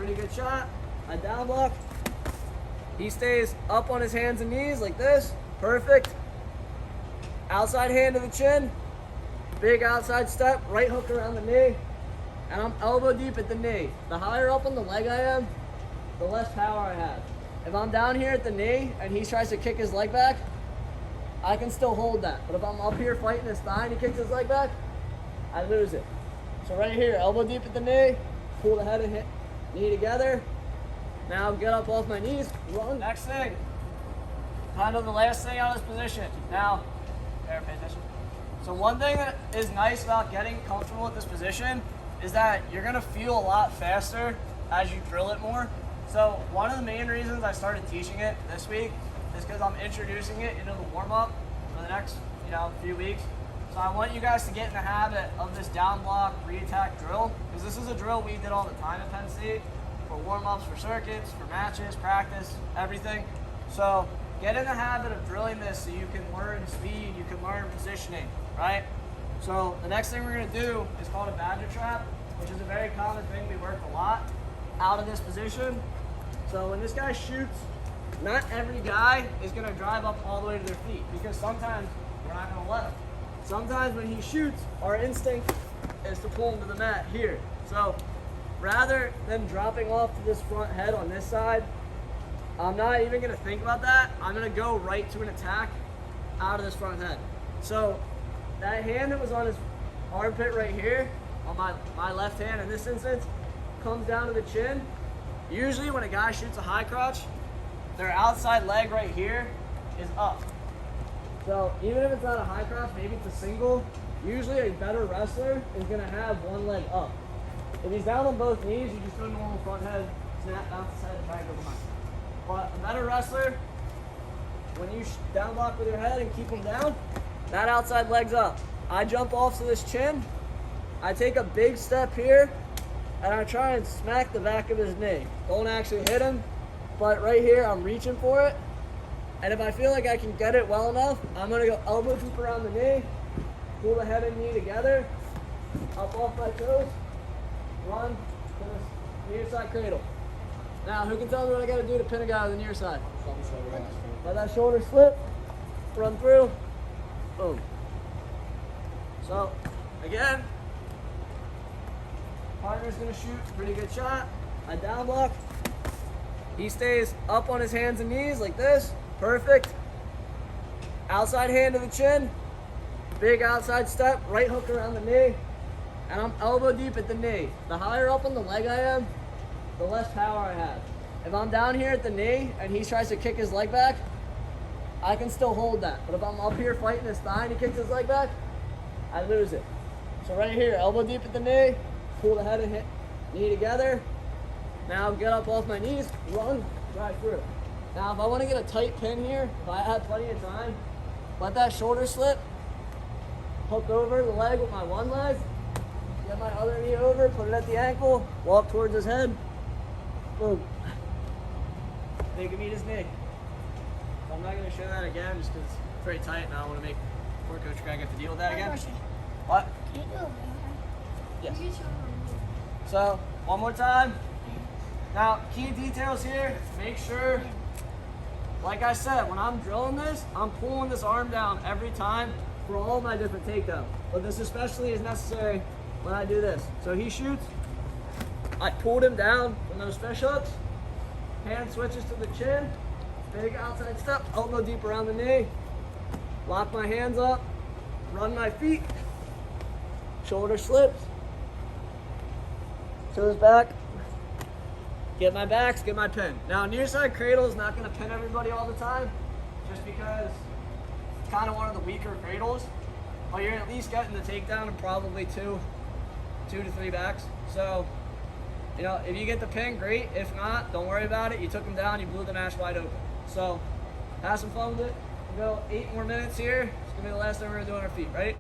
pretty good shot. I down block. He stays up on his hands and knees like this. Perfect. Outside hand to the chin. Big outside step, right hook around the knee. And I'm elbow deep at the knee. The higher up on the leg I am, the less power I have. If I'm down here at the knee and he tries to kick his leg back, I can still hold that. But if I'm up here fighting his thigh and he kicks his leg back, I lose it. So right here, elbow deep at the knee, pull the head and hit knee together. Now get up off my knees, run. Next thing, kind of the last thing out of this position. Now, there, pay attention. So one thing that is nice about getting comfortable with this position is that you're gonna feel a lot faster as you drill it more. So one of the main reasons I started teaching it this week is because I'm introducing it into the warm-up for the next few weeks. So I want you guys to get in the habit of this down block re-attack drill, because this is a drill we did all the time at Penn State for warm-ups, for circuits, for matches, practice, everything. So get in the habit of drilling this so you can learn speed, you can learn positioning, right? So the next thing we're gonna do is called a badger trap, which is a very common thing we work a lot out of this position. So when this guy shoots, not every guy is gonna drive up all the way to their feet, because sometimes we're not gonna let him. Sometimes when he shoots, our instinct is to pull him to the mat here. So rather than dropping off to this front head on this side, I'm not even gonna think about that. I'm gonna go right to an attack out of this front head. So that hand that was on his armpit right here, on my left hand in this instance, comes down to the chin. Usually when a guy shoots a high crotch, their outside leg right here is up. So even if it's not a high crotch, maybe it's a single, usually a better wrestler is gonna have one leg up. If he's down on both knees, you just do a normal front head, snap, bounce his head, and try and go behind. But a better wrestler, when you down block with your head and keep him down, that outside leg's up. I jump off to this chin, I take a big step here, and I try and smack the back of his knee. Don't actually hit him, but right here I'm reaching for it. And if I feel like I can get it well enough, I'm gonna go elbow deep around the knee, pull the head and knee together, up off my toes, run to the near side cradle. Now, who can tell me what I gotta do to pin a guy with the near side? Let that shoulder slip, run through, boom. So, again, partner's gonna shoot, pretty good shot. I down block. He stays up on his hands and knees like this. Perfect. Outside hand to the chin. Big outside step, right hook around the knee. And I'm elbow deep at the knee. The higher up on the leg I am, the less power I have. If I'm down here at the knee and he tries to kick his leg back, I can still hold that. But if I'm up here fighting his thigh and he kicks his leg back, I lose it. So right here, elbow deep at the knee, pull the head and hit knee together. Now get up off my knees, run, drive through. Now if I want to get a tight pin here, if I have plenty of time, let that shoulder slip, hook over the leg with my one leg, get my other knee over, put it at the ankle, walk towards his head, boom. They can meet his knee. So I'm not going to show that again just because it's very tight and I don't want to make poor Coach Cael have to deal with that again. What? Yes. So, one more time. Now, key details here, make sure, like I said, when I'm drilling this, I'm pulling this arm down every time for all my different takedowns. But this especially is necessary when I do this. So he shoots, I pulled him down from those fish hooks, hand switches to the chin, big outside step, elbow deep around the knee, lock my hands up, run my feet, shoulder slips, toes back, get my backs, get my pin. Now, near side cradle is not going to pin everybody all the time, just because it's kind of one of the weaker cradles, but you're at least getting the takedown and probably two to three backs. So, if you get the pin, great. If not, don't worry about it. You took them down, you blew the match wide open. So, have some fun with it. We'll go 8 more minutes here. It's going to be the last thing we're going to do on our feet. Ready?